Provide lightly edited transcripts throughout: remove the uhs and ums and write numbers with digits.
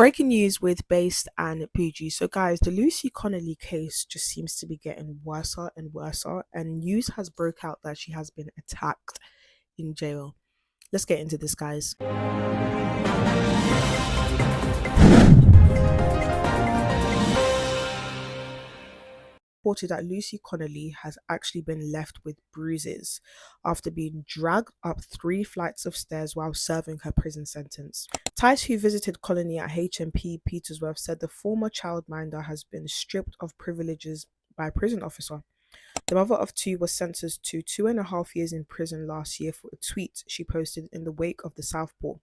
Breaking news with Based and Bougie. So, guys, the Lucy Connelly case just seems to be getting worse and worse, and news has broke out that she has been attacked in jail. Let's get into this, guys. Reported that Lucy Connolly has actually been left with bruises after being dragged up 3 flights of stairs while serving her prison sentence. Tice, who visited Connolly at HMP Petersworth, said the former childminder has been stripped of privileges by a prison officer. The mother of 2 was sentenced to 2.5 years in prison last year for a tweet she posted in the wake of the Southport,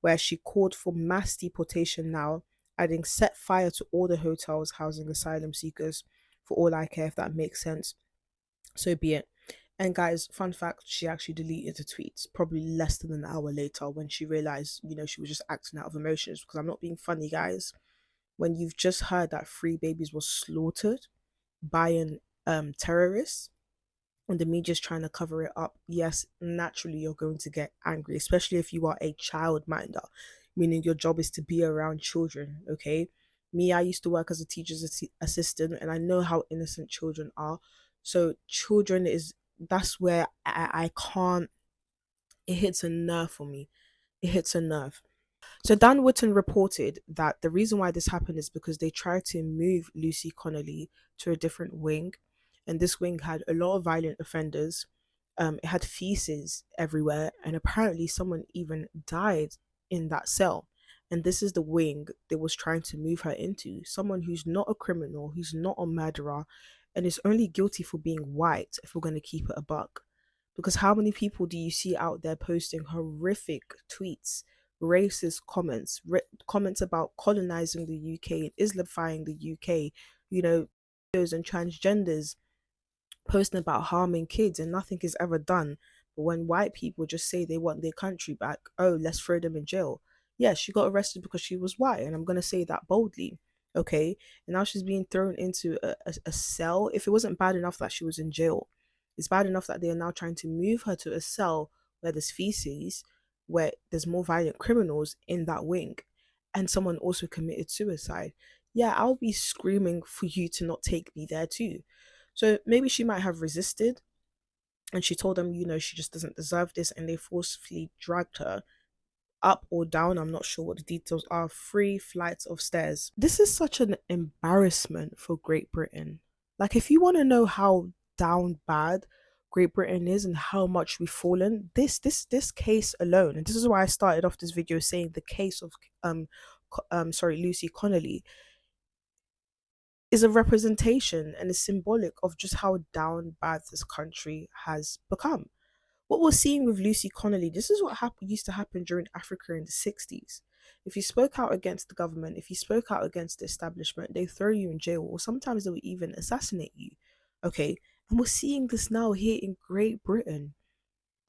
where she called for mass deportation now, adding set fire to all the hotels housing asylum seekers. For all I care, if that makes sense, so be it. And guys, fun fact, she actually deleted the tweets probably less than an hour later when she realized, she was just acting out of emotions. Because I'm not being funny, guys. When you've just heard that 3 babies were slaughtered by an terrorist and the media's trying to cover it up, yes, naturally you're going to get angry, especially if you are a childminder, meaning your job is to be around children, okay? Me, I used to work as a teacher's assistant, and I know how innocent children are. So children that's where I can't, it hits a nerve for me. It hits a nerve. So Dan Wotton reported that the reason why this happened is because they tried to move Lucy Connolly to a different wing, and this wing had a lot of violent offenders. It had feces everywhere, and apparently someone even died in that cell. And this is the wing they was trying to move her into. Someone who's not a criminal, who's not a murderer, and is only guilty for being white, if we're going to keep it a buck. Because how many people do you see out there posting horrific tweets, racist comments, comments about colonizing the UK and Islamifying the UK, those and transgenders posting about harming kids, and nothing is ever done. But when white people just say they want their country back, oh, let's throw them in jail. Yes, she got arrested because she was white, and I'm going to say that boldly, okay? And now she's being thrown into a cell. If it wasn't bad enough that she was in jail, it's bad enough that they are now trying to move her to a cell where there's feces, where there's more violent criminals in that wing, and someone also committed suicide. Yeah, I'll be screaming for you to not take me there too. So maybe she might have resisted, and she told them, she just doesn't deserve this, and they forcefully dragged her up or down, I'm not sure what the details are, 3 flights of stairs. This is such an embarrassment for Great Britain. Like, if you want to know how down bad Great Britain is and how much we've fallen, this case alone, and this is why I started off this video saying the case of Lucy Connolly is a representation and is symbolic of just how down bad this country has become. What we're seeing with Lucy Connolly, this is what used to happen during Africa in the 60s. If you spoke out against the government, if you spoke out against the establishment, they throw you in jail, or sometimes they would even assassinate you. Okay, and we're seeing this now here in Great Britain.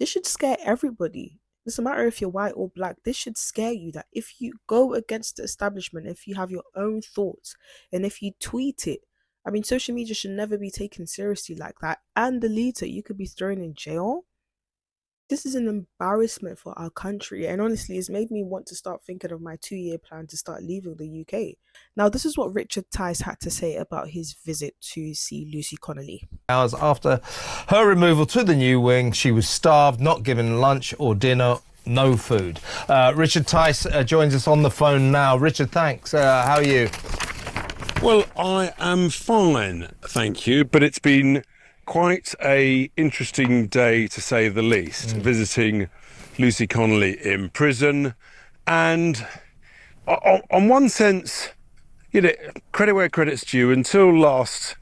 This should scare everybody. It doesn't matter if you're white or black. This should scare you that if you go against the establishment, if you have your own thoughts, and if you tweet it, I mean, social media should never be taken seriously like that. And the leader, you could be thrown in jail. This is an embarrassment for our country, and honestly, it's made me want to start thinking of my 2-year plan to start leaving the UK. Now, this is what Richard Tice had to say about his visit to see Lucy Connolly. Hours after her removal to the new wing, she was starved, not given lunch or dinner, no food. Richard Tice joins us on the phone now. Richard, thanks. How are you? Well, I am fine, thank you, but it's been quite a interesting day, to say the least, visiting Lucy Connolly in prison. And on one sense, credit where credit's due. Until last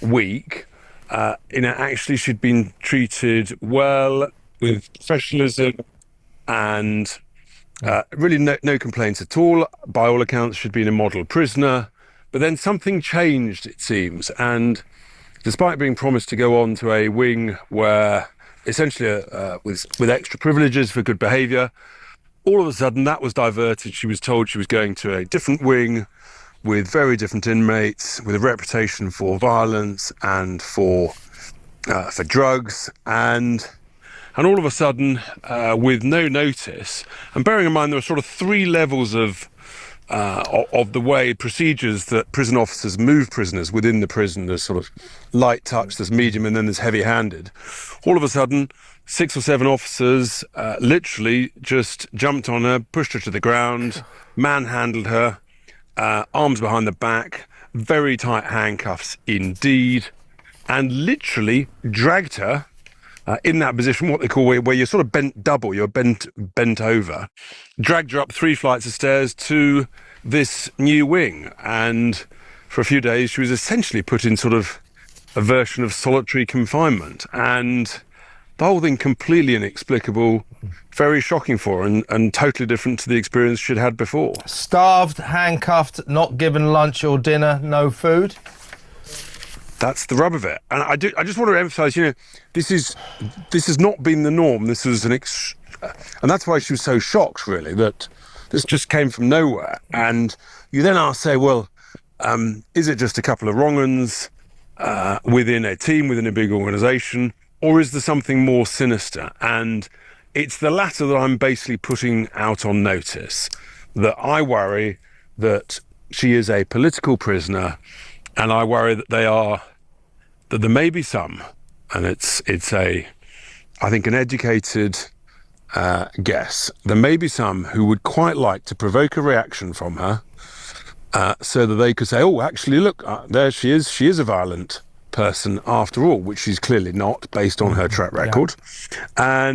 week, actually she'd been treated well, with professionalism, and really no complaints at all. By all accounts, she'd been a model prisoner. But then something changed, it seems, and despite being promised to go on to a wing where essentially with extra privileges for good behaviour, all of a sudden that was diverted. She was told she was going to a different wing with very different inmates, with a reputation for violence and for drugs, and all of a sudden, with no notice, and bearing in mind there were sort of 3 levels of of the way procedures that prison officers move prisoners within the prison. There's sort of light touch, there's medium, and then there's heavy-handed. All of a sudden, 6 or 7 officers literally just jumped on her, pushed her to the ground, manhandled her, arms behind the back, very tight handcuffs indeed, and literally dragged her in that position, what they call where you're sort of bent double, you're bent over, dragged her up 3 flights of stairs to this new wing. And for a few days, she was essentially put in sort of a version of solitary confinement. And the whole thing completely inexplicable, very shocking for her, and totally different to the experience she'd had before. Starved, handcuffed, not given lunch or dinner, no food. That's the rub of it. And I just want to emphasise, this has not been the norm. This was and that's why she was so shocked, really, that this just came from nowhere. And you then say, well, is it just a couple of wrong-uns within a team, within a big organisation, or is there something more sinister? And it's the latter that I'm basically putting out on notice, that I worry that she is a political prisoner, and I worry that that there may be some, and it's I think an educated guess, there may be some who would quite like to provoke a reaction from her, so that they could say, oh, actually, look, there she is a violent person after all, which she's clearly not, based on her track record. Yeah.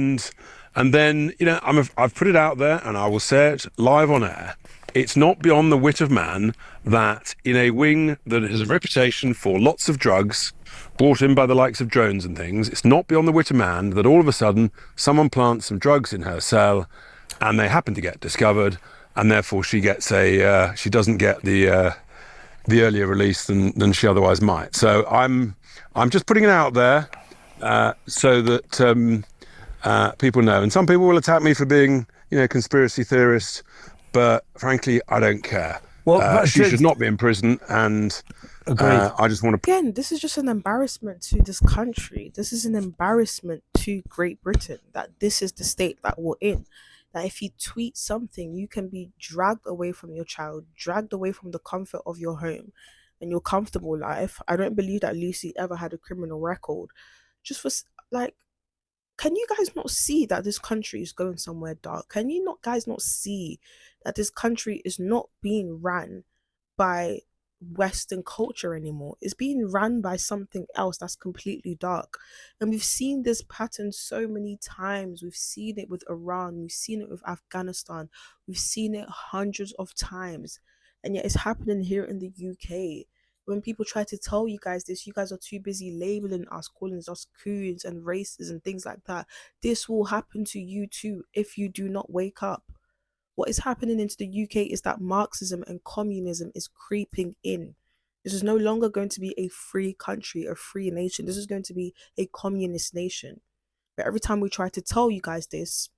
And then, I've put it out there, and I will say it live on air. It's not beyond the wit of man that in a wing that has a reputation for lots of drugs, brought in by the likes of drones and things, it's not beyond the wit of man that all of a sudden someone plants some drugs in her cell, and they happen to get discovered, and therefore she gets she doesn't get the earlier release than she otherwise might. So I'm just putting it out there so that people know. And some people will attack me for being, conspiracy theorist, but frankly, I don't care. Well, she should not be in prison, and I just want to... Again, this is just an embarrassment to this country. This is an embarrassment to Great Britain, that this is the state that we're in. That if you tweet something, you can be dragged away from your child, dragged away from the comfort of your home and your comfortable life. I don't believe that Lucy ever had a criminal record. Just for, can you guys not see that this country is going somewhere dark? Can you guys not see that this country is not being ran by Western culture anymore? It's being run by something else that's completely dark. And we've seen this pattern so many times. We've seen it with Iran, we've seen it with Afghanistan, we've seen it hundreds of times, and yet it's happening here in the UK. When people try to tell you guys this, you guys are too busy labeling us, calling us coons and racists and things like that. This will happen to you too if you do not wake up. What is happening into the UK is that Marxism and communism is creeping in. This is no longer going to be a free country, a free nation. This is going to be a communist nation. But every time we try to tell you guys this,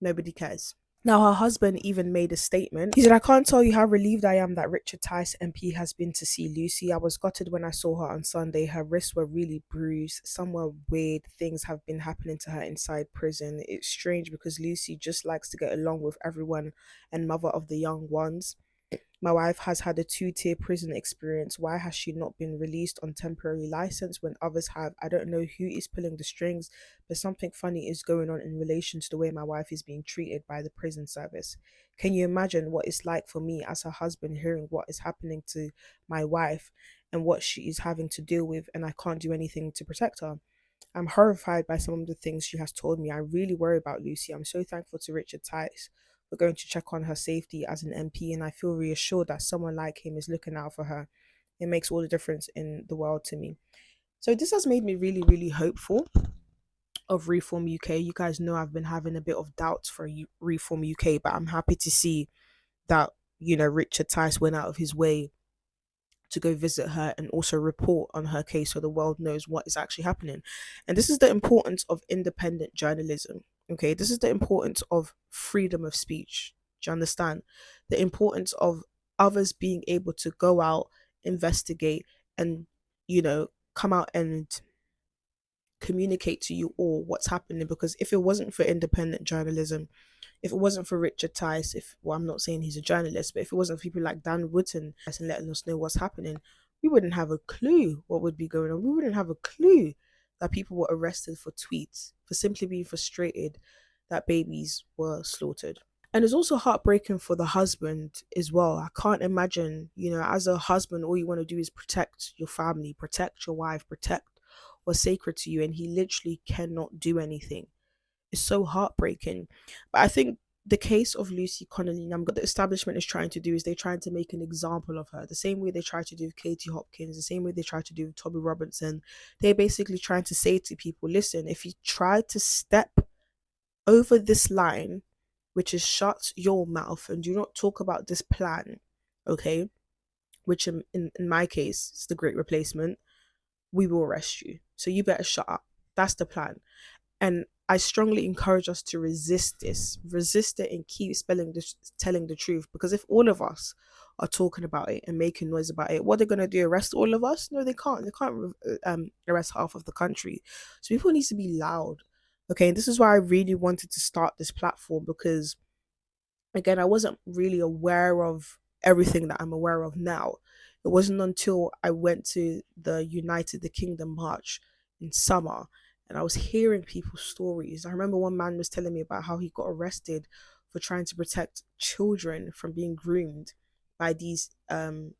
nobody cares. Now, her husband even made a statement. He said, I can't tell you how relieved I am that Richard Tice MP has been to see Lucy. I was gutted when I saw her on Sunday. Her wrists were really bruised. Somewhere weird things have been happening to her inside prison. It's strange because Lucy just likes to get along with everyone and mother of the young ones. My wife has had a 2-tier prison experience. Why has she not been released on temporary license when others have? I don't know who is pulling the strings, but something funny is going on in relation to the way my wife is being treated by the prison service. Can you imagine what it's like for me as her husband hearing what is happening to my wife and what she is having to deal with, and I can't do anything to protect her? I'm horrified by some of the things she has told me. I really worry about Lucy. I'm so thankful to Richard Tice for going to check on her safety as an MP, and I feel reassured that someone like him is looking out for her. It makes all the difference in the world to me. So this has made me really, really hopeful of Reform UK. You guys know I've been having a bit of doubts for Reform UK, but I'm happy to see that, Richard Tice went out of his way to go visit her and also report on her case so the world knows what is actually happening. And this is the importance of independent journalism. Okay, this is the importance of freedom of speech. Do you understand? The importance of others being able to go out, investigate, and, come out and communicate to you all what's happening, because if it wasn't for independent journalism, if it wasn't for Richard Tice, well, I'm not saying he's a journalist, but if it wasn't for people like Dan Wootton and letting us know what's happening, we wouldn't have a clue what would be going on. We wouldn't have a clue that people were arrested for tweets, for simply being frustrated that babies were slaughtered. And it's also heartbreaking for the husband as well. I can't imagine, as a husband, all you want to do is protect your family, protect your wife, protect what's sacred to you, and he literally cannot do anything. It's so heartbreaking. But I think the case of Lucy Connelly, what the establishment is trying to do is they're trying to make an example of her. The same way they tried to do with Katie Hopkins, the same way they tried to do with Tommy Robinson. They're basically trying to say to people, listen, if you try to step over this line, which is shut your mouth and do not talk about this plan, okay, which in my case is the Great Replacement, we will arrest you. So you better shut up. That's the plan. And I strongly encourage us to resist it and keep telling the truth, because if all of us are talking about it and making noise about it, what they're going to do, arrest all of us? No, they can't. They can't arrest half of the country. So people need to be loud. Okay, and this is why I really wanted to start this platform, because again, I wasn't really aware of everything that I'm aware of now. It wasn't until I went to the United the Kingdom March in summer and I was hearing people's stories. I remember one man was telling me about how he got arrested for trying to protect children from being groomed by these it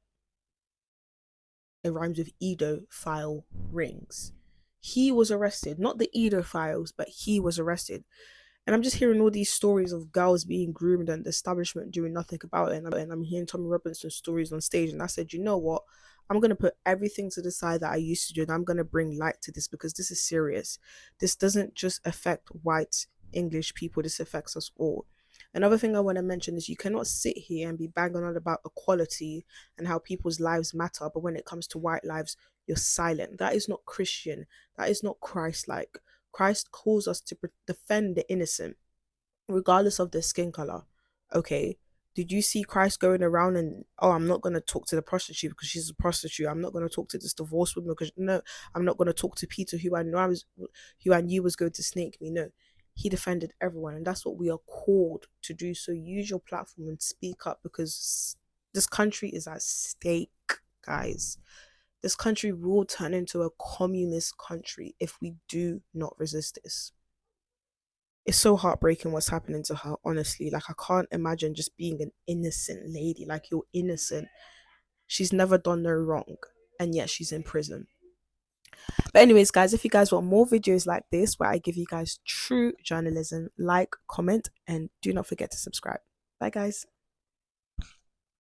rhymes with Edo-file rings. He was arrested, not the Edo-files, but he was arrested. And I'm just hearing all these stories of girls being groomed and the establishment doing nothing about it. And I'm hearing Tommy Robinson's stories on stage. And I said, you know what? I'm going to put everything to the side that I used to do. And I'm going to bring light to this, because this is serious. This doesn't just affect white English people. This affects us all. Another thing I want to mention is you cannot sit here and be banging on about equality and how people's lives matter, but when it comes to white lives, you're silent. That is not Christian. That is not Christ-like. Christ calls us to defend the innocent, regardless of their skin color. Okay, did you see Christ going around and, oh, I'm not going to talk to the prostitute because she's a prostitute. I'm not going to talk to this divorced woman because, no, I'm not going to talk to Peter who I knew was going to snake me. No, he defended everyone, and that's what we are called to do. So use your platform and speak up, because this country is at stake, guys. This country will turn into a communist country if we do not resist this. It's so heartbreaking what's happening to her, honestly. Like, I can't imagine just being an innocent lady. Like, you're innocent. She's never done no wrong, and yet she's in prison. But anyways, guys, if you guys want more videos like this where I give you guys true journalism, like, comment, and do not forget to subscribe. Bye, guys.